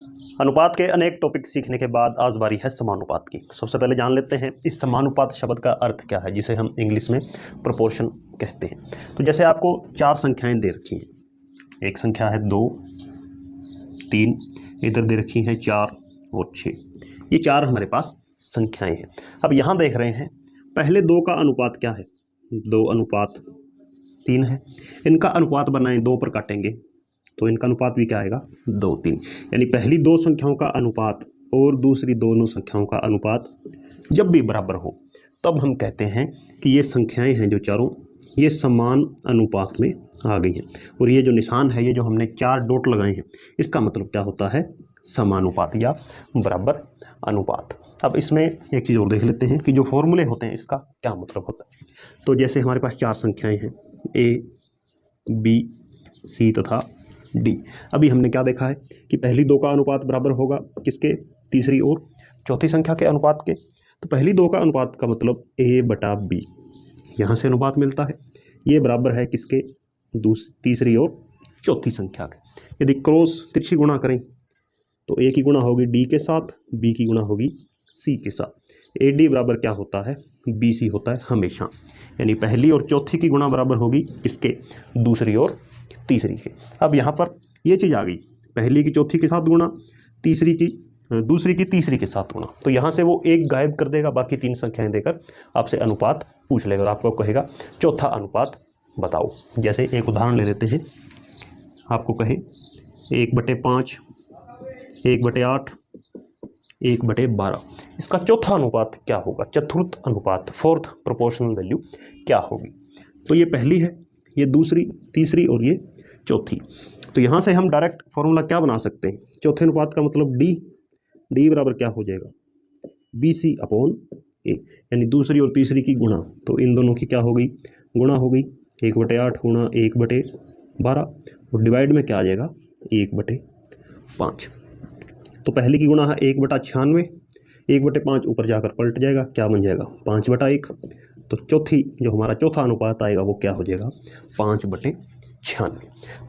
अनुपात के अनेक टॉपिक सीखने के बाद आज बारी है समानुपात की। सबसे पहले जान लेते हैं इस समानुपात शब्द का अर्थ क्या है, जिसे हम इंग्लिश में प्रोपोर्शन कहते हैं। तो जैसे आपको चार संख्याएं दे रखी हैं, एक संख्या है 2, 3, इधर दे रखी हैं 4 और 6। ये चार हमारे पास संख्याएं हैं। अब यहाँ देख रहे हैं पहले दो का अनुपात क्या है, 2:3 है। इनका अनुपात बनाएं, 2 पर काटेंगे तो इनका अनुपात भी क्या आएगा, 2:3। यानी पहली दो संख्याओं का अनुपात और दूसरी दोनों संख्याओं का अनुपात जब भी बराबर हो तब हम कहते हैं कि ये संख्याएं हैं जो चारों, ये समान अनुपात में आ गई हैं। और ये जो निशान है, ये जो हमने 4 डॉट लगाए हैं, इसका मतलब क्या होता है, समानुपात या बराबर अनुपात। अब इसमें एक चीज़ और देख लेते हैं कि जो फॉर्मूले होते हैं इसका क्या मतलब होता है। तो जैसे हमारे पास चार संख्याएं हैं A, B, C तथा D। अभी हमने क्या देखा है कि पहली दो का अनुपात बराबर होगा किसके, तीसरी और चौथी संख्या के अनुपात के। तो पहली दो का अनुपात का मतलब A/B, यहाँ से अनुपात मिलता है। ये बराबर है किसके, तीसरी और चौथी संख्या के। यदि क्रॉस तिरछी गुणा करें तो A की गुणा होगी D के साथ, B की गुणा होगी C के साथ। AD बराबर क्या होता है, BC होता है हमेशा। यानी पहली और चौथी की गुणा बराबर होगी किसके, दूसरी और तीसरी के। अब यहाँ पर ये चीज़ आ गई, पहली की चौथी के साथ गुणा, दूसरी की तीसरी के साथ गुणा। तो यहाँ से वो एक गायब कर देगा, बाकी 3 संख्याएं देकर आपसे अनुपात पूछ लेगा और आपको कहेगा चौथा अनुपात बताओ। जैसे एक उदाहरण ले लेते हैं, आपको कहे 1/5, 1/8, 1/12, इसका चौथा अनुपात क्या होगा, चतुर्थ अनुपात, फोर्थ प्रोपोर्शनल वैल्यू क्या होगी। तो ये पहली है, ये दूसरी, तीसरी और ये चौथी। तो यहाँ से हम डायरेक्ट फॉर्मूला क्या बना सकते हैं, चौथे अनुपात का मतलब D बराबर क्या हो जाएगा, BC/A। यानी दूसरी और तीसरी की गुणा, तो इन दोनों की क्या हो गई, गुणा हो गई। 1/8 गुणा 1/12 और डिवाइड में क्या आ जाएगा, 1/5। तो पहले की गुणा है 1/96, 1/5 ऊपर जाकर पलट जाएगा, क्या बन जाएगा, 5/1। तो चौथी जो हमारा चौथा अनुपात आएगा वो क्या हो जाएगा, 5/96।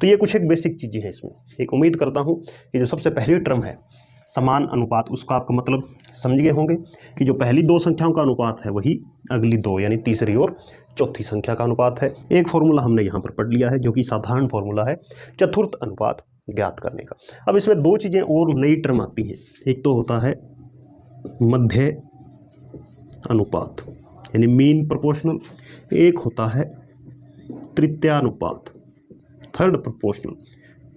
तो ये कुछ एक बेसिक चीज़ें हैं इसमें। एक उम्मीद करता हूँ कि जो सबसे पहली टर्म है समान अनुपात, उसका आपका मतलब समझ गए होंगे कि जो पहली दो संख्याओं का अनुपात है वही अगली दो यानी तीसरी और चौथी संख्या का अनुपात है। एक फॉर्मूला हमने यहाँ पर पढ़ लिया है जो कि साधारण फॉर्मूला है चतुर्थ अनुपात ज्ञात करने का। अब इसमें दो चीज़ें और नई टर्म आती हैं। एक तो होता है मध्य अनुपात यानी मीन प्रोपोर्शनल, एक होता है तृतीयानुपात, थर्ड प्रोपोर्शनल।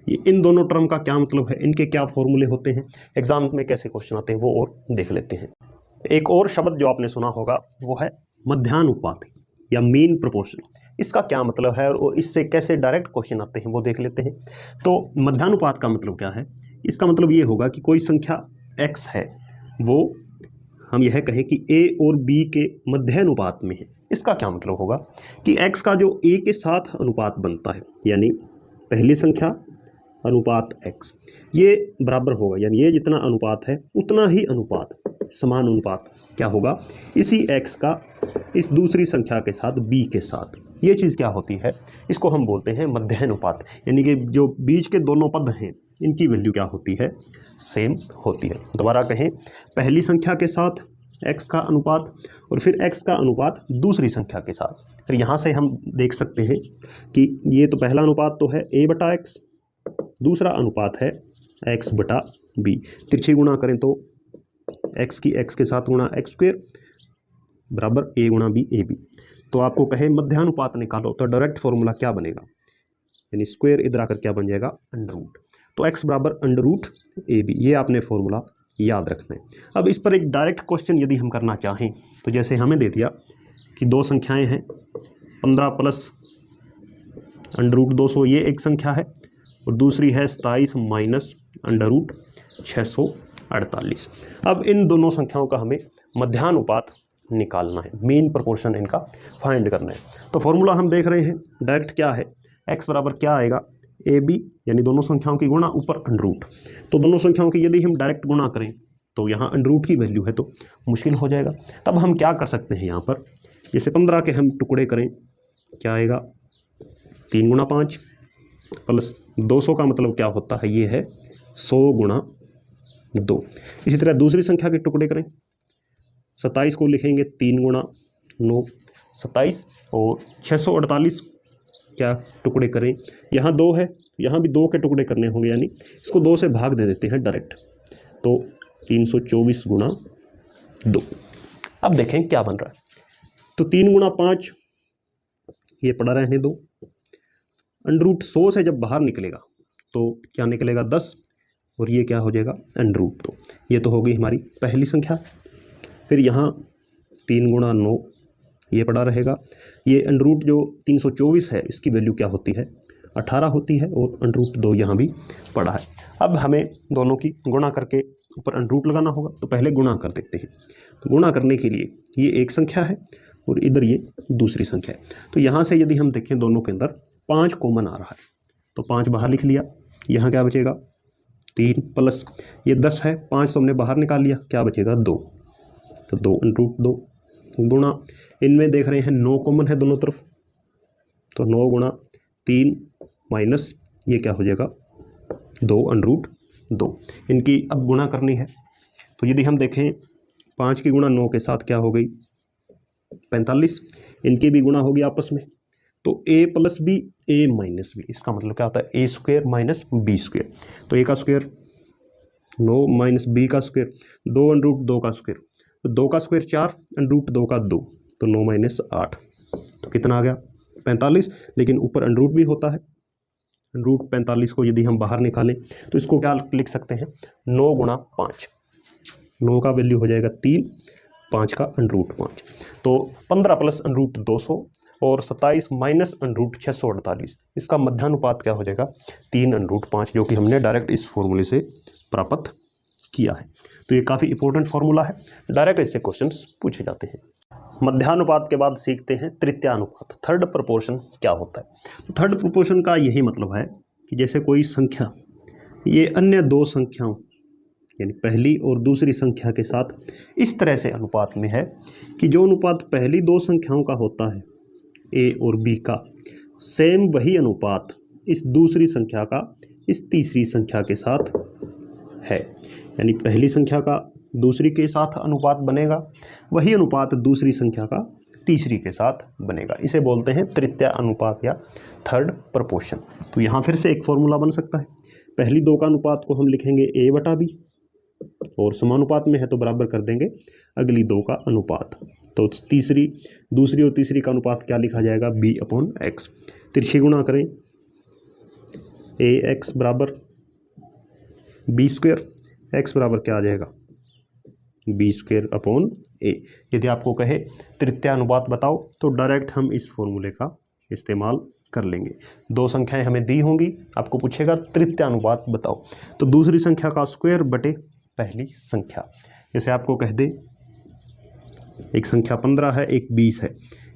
ये इन दोनों टर्म का क्या मतलब है, इनके क्या फॉर्मूले होते हैं, एग्जाम में कैसे क्वेश्चन आते हैं वो और देख लेते हैं। एक और शब्द जो आपने सुना होगा वो है मध्यानुपात या मीन प्रोपोर्शन। इसका क्या मतलब है और इससे कैसे डायरेक्ट क्वेश्चन आते हैं वो देख लेते हैं। तो मध्यानुपात का मतलब क्या है, इसका मतलब ये होगा कि कोई संख्या x है वो हम यह कहें कि a और b के मध्यानुपात में है। इसका क्या मतलब होगा कि x का जो a के साथ अनुपात बनता है, यानी पहली संख्या अनुपात x, ये बराबर होगा, यानी ये जितना अनुपात है उतना ही अनुपात, समान अनुपात क्या होगा इसी x का इस दूसरी संख्या के साथ b के साथ। ये चीज़ क्या होती है, इसको हम बोलते हैं मध्यानुपात। यानी कि जो बीच के दोनों पद हैं इनकी वैल्यू क्या होती है, सेम होती है। दोबारा कहें, पहली संख्या के साथ x का अनुपात और फिर x का अनुपात दूसरी संख्या के साथ। फिर यहाँ से हम देख सकते हैं कि ये तो पहला अनुपात तो है a/x, दूसरा अनुपात है x/b। तिरछी गुणा करें तो x की x के साथ गुणा x² बराबर a गुणा b ab। तो आपको कहे मध्यानुपात निकालो तो डायरेक्ट फॉर्मूला क्या बनेगा, यानी स्क्वायर इधर आकर क्या बन जाएगा, अंडर रूट। तो x बराबर √ab, ये आपने फॉर्मूला याद रखना है। अब इस पर एक डायरेक्ट क्वेश्चन यदि हम करना चाहें तो जैसे हमें दे दिया कि दो संख्याएं हैं 15 प्लस √200, ये एक संख्या है, और दूसरी है 27 माइनस √648। अब इन दोनों संख्याओं का हमें मध्यानुपात निकालना है, मीन प्रोपोर्शन इनका फाइंड करना है। तो फॉर्मूला हम देख रहे हैं डायरेक्ट क्या है, x बराबर क्या आएगा, AB यानी दोनों संख्याओं की गुणा ऊपर √। तो दोनों संख्याओं की यदि हम डायरेक्ट गुणा करें तो यहाँ √, की वैल्यू है तो मुश्किल हो जाएगा। तब हम क्या कर सकते हैं, यहाँ पर जैसे 15 के हम टुकड़े करें क्या आएगा, 3 × 5 प्लस 200 का मतलब क्या होता है, ये है 100 × 2। इसी तरह दूसरी संख्या के टुकड़े करें। 27 को लिखेंगे 3 गुणा 9 27 और 648 क्या टुकड़े करें। यहाँ 2 है, यहाँ भी 2 के टुकड़े करने होंगे, यानी इसको 2 से भाग दे देते हैं डायरेक्ट। तो 324 गुणा 2। अब देखें क्या बन रहा है। तो 3 गुणा 5 ये पड़ा रहने दो। √100 से जब बाहर निकलेगा तो क्या निकलेगा 10 और ये क्या हो जाएगा √2। ये तो हो गई हमारी पहली संख्या। फिर यहाँ 3 गुणा 9 ये पड़ा रहेगा। ये √ जो 324 है इसकी वैल्यू क्या होती है 18 होती है और √2 यहाँ भी पड़ा है। अब हमें दोनों की गुणा करके ऊपर √ लगाना होगा, तो पहले गुणा कर देते हैं। तो गुणा करने के लिए ये एक संख्या है और इधर ये दूसरी संख्या है। तो यहाँ से यदि हम देखें दोनों के अंदर 5 कॉमन आ रहा है, तो 5 बाहर लिख लिया। यहाँ क्या बचेगा 3 प्लस ये 10 है, 5 तो हमने बाहर निकाल लिया, क्या बचेगा 2। तो 2 √2 गुणा इनमें देख रहे हैं 9 कॉमन है दोनों तरफ, तो 9 गुणा 3 माइनस ये क्या हो जाएगा 2 √2। इनकी अब गुणा करनी है। तो यदि हम देखें 5 की गुणा 9 के साथ क्या हो गई 45, इनकी भी गुणा होगी आपस में। तो a + b a - b, इसका मतलब क्या होता है a² - b²। तो a का स्क्वायर 9 माइनस b का स्क्वायर 2 √2 का स्क्वायर, तो 2 का स्क्वायर 4 √2 का 2, तो 9 माइनस 8, तो कितना आ गया 45। लेकिन ऊपर √ भी होता है। √45 को यदि हम बाहर निकालें तो इसको क्या लिख सकते हैं 9 गुणा 5। 9 का वैल्यू हो जाएगा 3, 5 का √5, तो 15 प्लस √200 और 27 माइनस √648, इसका मध्यानुपात क्या हो जाएगा 3 √5, जो कि हमने डायरेक्ट इस फॉर्मूले से प्राप्त किया है। तो ये काफ़ी इंपॉर्टेंट फार्मूला है, डायरेक्ट इससे क्वेश्चंस पूछे जाते हैं। मध्यानुपात के बाद सीखते हैं तृतीयानुपात, थर्ड प्रोपोर्शन क्या होता है। तो थर्ड प्रोपोर्शन का यही मतलब है कि जैसे कोई संख्या ये अन्य दो संख्याओं यानी पहली और दूसरी संख्या के साथ इस तरह से अनुपात में है कि जो अनुपात पहली दो संख्याओं का होता है a और b का, सेम वही अनुपात इस दूसरी संख्या का इस तीसरी संख्या के साथ है। यानी पहली संख्या का दूसरी के साथ अनुपात बनेगा, वही अनुपात दूसरी संख्या का तीसरी के साथ बनेगा। इसे बोलते हैं तृतीय अनुपात या थर्ड प्रोपोर्शन। तो यहाँ फिर से एक फॉर्मूला बन सकता है। पहली दो का अनुपात को हम लिखेंगे a/b और समानुपात में है तो बराबर कर देंगे अगली दो का अनुपात। तो दूसरी और तीसरी का अनुपात क्या लिखा जाएगा b/x। तिरछी गुणा करें ax बराबर b², x बराबर क्या आ जाएगा b²/a। यदि आपको कहे तृतीय अनुपात बताओ तो डायरेक्ट हम इस फॉर्मूले का इस्तेमाल कर लेंगे। दो संख्याएं हमें दी होंगी, आपको पूछेगा तृतीय अनुपात बताओ, तो दूसरी संख्या का स्क्वायर बटे पहली संख्या। जैसे आपको कह दे एक संख्या 15 है एक 20 है,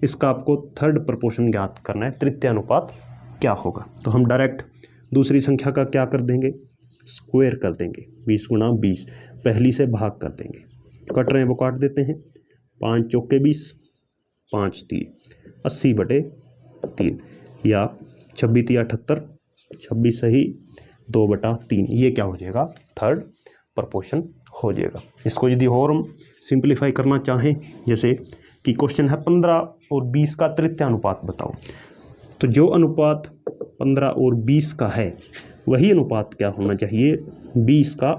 इसका आपको थर्ड प्रोपोर्शन ज्ञात करना है, तृतीय अनुपात क्या होगा। तो हम डायरेक्ट दूसरी संख्या का क्या कर देंगे स्क्वायर कर देंगे, 20 गुणा 20, पहली से भाग कर देंगे। कट रहे हैं वो काट देते हैं, 5 चौके 20, 5 3 80/3 या 26 3 78, 26 सही 2/3, ये क्या हो जाएगा थर्ड प्रोपोर्शन हो जाएगा। इसको यदि और हम सिंप्लीफाई करना चाहें, जैसे कि क्वेश्चन है 15 और 20 का तृतीय अनुपात बताओ, तो जो अनुपात 15 और 20 का है वही अनुपात क्या होना चाहिए 20 का।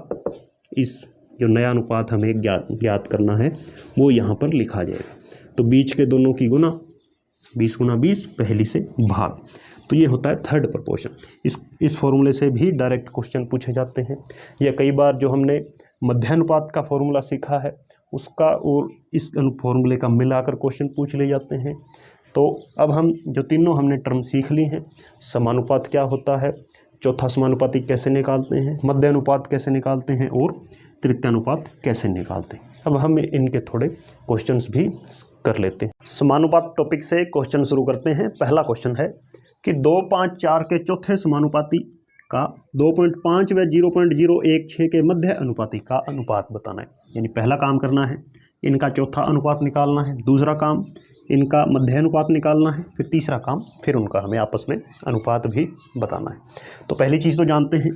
इस जो नया अनुपात हमें ज्ञात करना है वो यहाँ पर लिखा जाएगा। तो बीच के दोनों की गुना 20 गुणा 20, पहली से भाग, तो ये होता है थर्ड प्रोपोर्शन। इस फॉर्मूले से भी डायरेक्ट क्वेश्चन पूछे जाते हैं, या कई बार जो हमने मध्यानुपात का फॉर्मूला सीखा है उसका और इस फॉर्मूले का मिलाकर क्वेश्चन पूछ ले जाते हैं। तो अब हम जो तीनों हमने टर्म सीख ली हैं, समानुपात क्या होता है, चौथा समानुपाती कैसे निकालते हैं, मध्य अनुपात कैसे निकालते हैं और तृतीय अनुपात कैसे निकालते हैं। अब हम इनके थोड़े क्वेश्चंस भी कर लेते हैं। समानुपात टॉपिक से क्वेश्चन शुरू करते हैं। पहला क्वेश्चन है कि 2, 5, 4 के चौथे समानुपाती का 2.5 व 0.016 के मध्य अनुपाती का अनुपात बताना है। यानी पहला काम करना है इनका चौथा अनुपात निकालना है, दूसरा काम इनका मध्य अनुपात निकालना है, फिर तीसरा काम फिर उनका हमें आपस में अनुपात भी बताना है। तो पहली चीज़ तो जानते हैं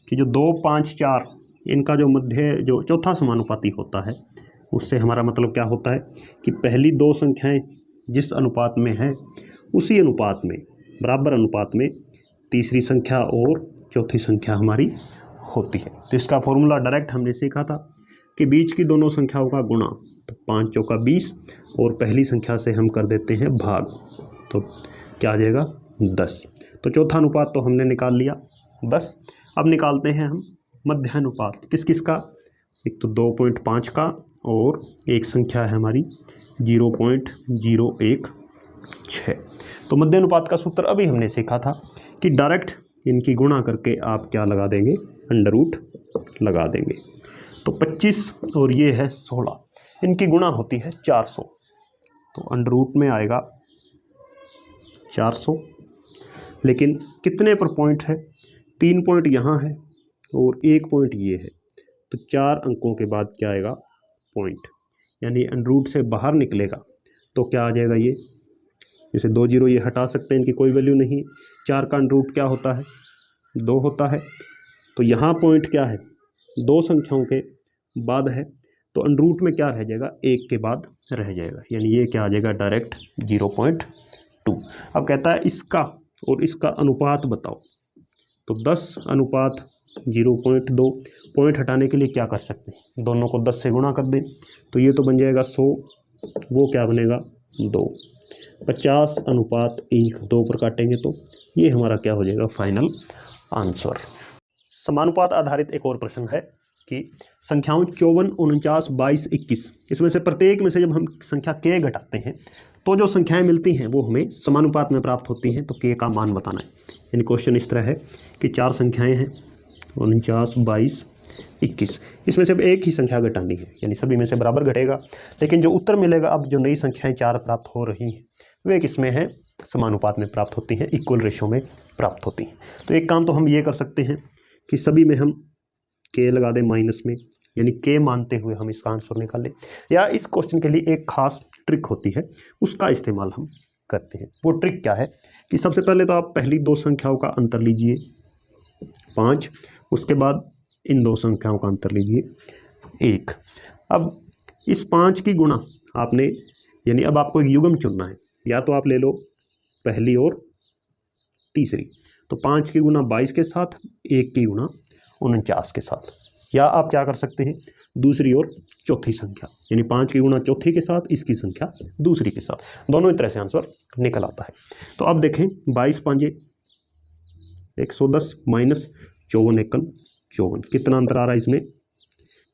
कि जो 2, 5, 4 इनका जो मध्य जो चौथा समानुपाती होता है उससे हमारा मतलब क्या होता है कि पहली दो संख्याएं जिस अनुपात में हैं उसी अनुपात में, बराबर अनुपात में तीसरी संख्या और चौथी संख्या हमारी होती है। तो इसका फॉर्मूला डायरेक्ट हमने सीखा था कि बीच की दोनों संख्याओं का गुणा, तो 5 चौका 20 और पहली संख्या से हम कर देते हैं भाग, तो क्या आ जाएगा 10। तो चौथा अनुपात तो हमने निकाल लिया 10। अब निकालते हैं हम मध्य अनुपात, किस किस का, एक तो 2.5 का और एक संख्या है हमारी 0.016। तो मध्य अनुपात का सूत्र अभी हमने सीखा था कि डायरेक्ट इनकी गुणा करके आप क्या लगा देंगे, अंडर रूट लगा देंगे। तो 25 और ये है 16, इनकी गुणा होती है 400, तो अंडर रूट में आएगा 400। लेकिन कितने पर पॉइंट है, 3 पॉइंट यहाँ है और 1 पॉइंट ये है, तो 4 अंकों के बाद क्या आएगा पॉइंट, यानी अंडर रूट से बाहर निकलेगा तो क्या आ जाएगा, ये जैसे 2 जीरो ये हटा सकते हैं, इनकी कोई वैल्यू नहीं। 4 का अंडर रूट क्या होता है 2 होता है, तो यहाँ पॉइंट क्या है 2 संख्याओं के बाद है, तो अंडर रूट में क्या रह जाएगा 1 के बाद रह जाएगा, यानी ये क्या आ जाएगा डायरेक्ट 0.2। अब कहता है इसका और इसका अनुपात बताओ, तो 10 अनुपात 0.2, पॉइंट हटाने के लिए क्या कर सकते हैं, दोनों को 10 से गुणा कर दें, तो ये तो बन जाएगा 100, वो क्या बनेगा 2। 50 अनुपात 1, 2 पर काटेंगे तो ये हमारा क्या हो जाएगा फाइनल आंसर। समानुपात आधारित एक और प्रश्न है कि संख्याओं 54, 49, 22, 21, इसमें से प्रत्येक में से जब हम संख्या k घटाते हैं तो जो संख्याएं मिलती हैं वो हमें समानुपात में प्राप्त होती हैं, तो k का मान बताना है। यानी क्वेश्चन इस तरह है कि 4 संख्याएं हैं 49, 22, 21, इसमें से एक ही संख्या घटानी है, यानी सभी में से बराबर घटेगा, लेकिन जो उत्तर मिलेगा, अब जो नई संख्याएं 4 प्राप्त हो रही हैं वे किसमें हैं, समानुपात में प्राप्त होती हैं, इक्वल रेशो में प्राप्त होती हैं। तो एक काम तो हम ये कर सकते हैं कि सभी में हम k लगा दें माइनस में, यानी k मानते हुए हम इसका आंसर निकालें, या इस क्वेश्चन के लिए एक खास ट्रिक होती है उसका इस्तेमाल हम करते हैं। वो ट्रिक क्या है कि सबसे पहले तो आप पहली 2 संख्याओं का अंतर लीजिए 5, उसके बाद इन 2 संख्याओं का अंतर लीजिए 1। अब इस 5 की गुणा आपने, यानी अब आपको एक युग्म चुनना है, या तो आप ले लो पहली और तीसरी, तो 5 की गुणा 22 के साथ, 1 की गुणा 49 के साथ, या आप क्या कर सकते हैं दूसरी और चौथी संख्या, यानी 5 की गुणा चौथी के साथ, इसकी संख्या दूसरी के साथ, दोनों ही तरह से आंसर निकल आता है। तो अब देखें 22 5 110 माइनस 54 1 54, कितना अंतर आ रहा है इसमें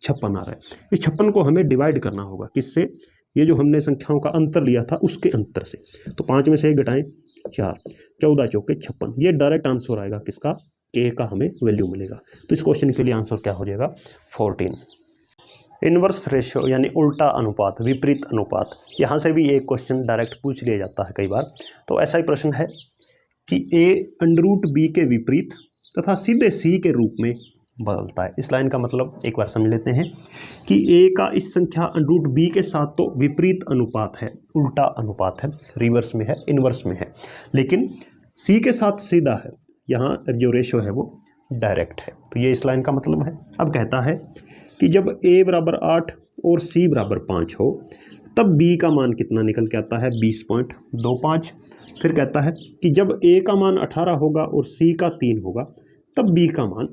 56 आ रहा है। इस 56 को हमें डिवाइड करना होगा किससे, ये जो हमने संख्याओं का अंतर लिया था उसके अंतर से, तो 5 में से 1 घटाएं 4, 14 चौके 56, ये डायरेक्ट आंसर आएगा किसका, k का हमें वैल्यू मिलेगा। तो इस क्वेश्चन के लिए आंसर क्या हो जाएगा 14। इनवर्स रेशियो यानी उल्टा अनुपात, विपरीत अनुपात, यहाँ से भी एक क्वेश्चन डायरेक्ट पूछ लिया जाता है कई बार। तो ऐसा ही प्रश्न है कि a अंडर रूट b के विपरीत तथा सीधे c के रूप में बदलता है। इस लाइन का मतलब एक बार समझ लेते हैं कि a का इस संख्या अंडर रूट b के साथ तो विपरीत अनुपात है, उल्टा अनुपात है, रिवर्स में है, इनवर्स में है, लेकिन c के साथ सीधा है, यहाँ जो रेशो है वो डायरेक्ट है। तो ये इस लाइन का मतलब है। अब कहता है कि जब a बराबर 8 और c बराबर 5 हो तब b का मान कितना निकल के आता है 20.25। फिर कहता है कि जब a का मान 18 होगा और c का 3 होगा तब b का मान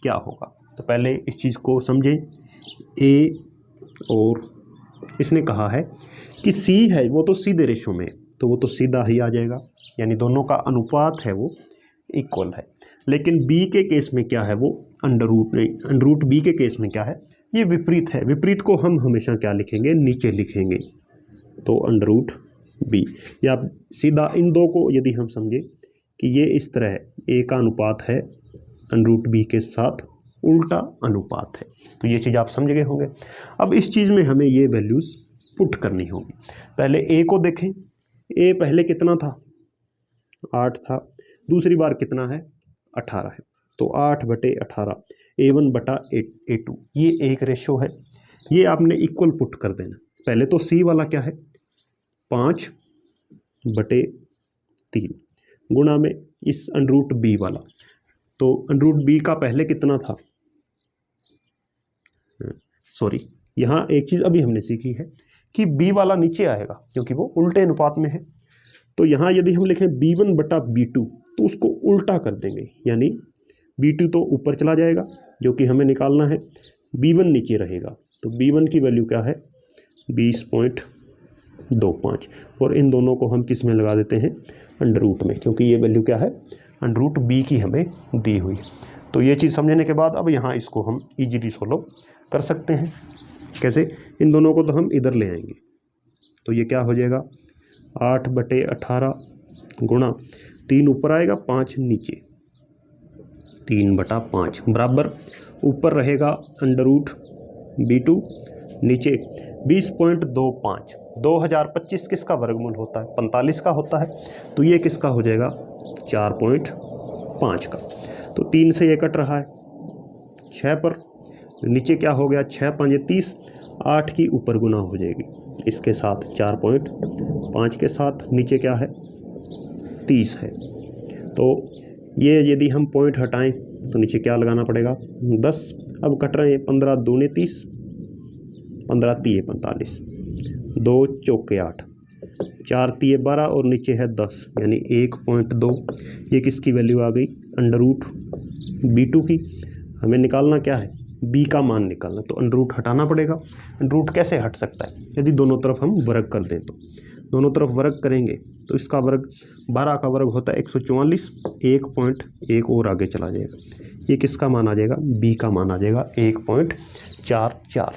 क्या होगा। तो पहले इस चीज़ को समझें, a और इसने कहा है कि c है वो तो सीधे रेशो में, तो वो तो सीधा ही आ जाएगा, यानी दोनों का अनुपात है वो इक्वल है। लेकिन b के केस में क्या है, वो अंडर रूट b के केस में क्या है, ये विपरीत है। विपरीत को हम हमेशा क्या लिखेंगे, नीचे लिखेंगे, तो अंडर रूट b, या सीधा इन दो को यदि हम समझें कि ये इस तरह है, a का अनुपात है अंडर रूट b के साथ उल्टा अनुपात है, तो ये चीज़ आप समझ गए होंगे। अब इस चीज़ में हमें ये वैल्यूज़ पुट करनी होगी। पहले a को देखें, a पहले कितना था 8 था, दूसरी बार कितना है 18 है, तो 8/18 a1 बटा a2, ये एक रेशो है, ये आपने इक्वल पुट कर देना। पहले तो c वाला क्या है 5/3 गुणा में इस अंडर रूट b वाला, तो अंडर रूट b का पहले कितना था सॉरी, यहाँ एक चीज़ अभी हमने सीखी है कि b वाला नीचे आएगा क्योंकि वो उल्टे अनुपात में है। तो यहाँ यदि हम लिखें b1 बटा b2 तो उसको उल्टा कर देंगे, यानी b2 तो ऊपर चला जाएगा जो कि हमें निकालना है, b1 नीचे रहेगा। तो b1 की वैल्यू क्या है 20.25, और इन दोनों को हम किस में लगा देते हैं अंडर रूट में, क्योंकि ये वैल्यू क्या है अंडर रूट b की हमें दी हुई। तो ये चीज़ समझने के बाद अब यहाँ इसको हम ईजिली सोल्व कर सकते हैं। कैसे, इन दोनों को तो हम इधर ले आएंगे, तो ये क्या हो जाएगा 8/18 गुणा 3 ऊपर आएगा 5 नीचे, 3/5 बराबर ऊपर रहेगा अंडर रूट b2, नीचे 20.25। 2025 किसका वर्गमूल होता है 45 का होता है, तो ये किसका हो जाएगा 4.5 का। तो 3 से ये कट रहा है 6 पर, नीचे क्या हो गया 6 5 30, 8 की ऊपर गुना हो जाएगी इसके साथ 4.5 के साथ, नीचे क्या है 30 है। तो ये यदि हम पॉइंट हटाएं तो नीचे क्या लगाना पड़ेगा 10। अब कट रहे हैं 15 दूने 30, 15 तिये 45, 2 चौके 8, 4 तिये 12 और नीचे है 10, यानी 1.2। ये किसकी वैल्यू आ गई अंडर रूट b2 की। हमें निकालना क्या है b का मान निकालना, तो अंडर रूट हटाना पड़ेगा। अंडर रूट कैसे हट सकता है यदि दोनों तरफ हम वर्ग कर दें, तो दोनों तरफ वर्ग करेंगे तो इसका वर्ग 12 का वर्ग होता है 144, 1.1 और आगे चला जाएगा, ये किसका मान आ जाएगा b का मान आ जाएगा 1.44।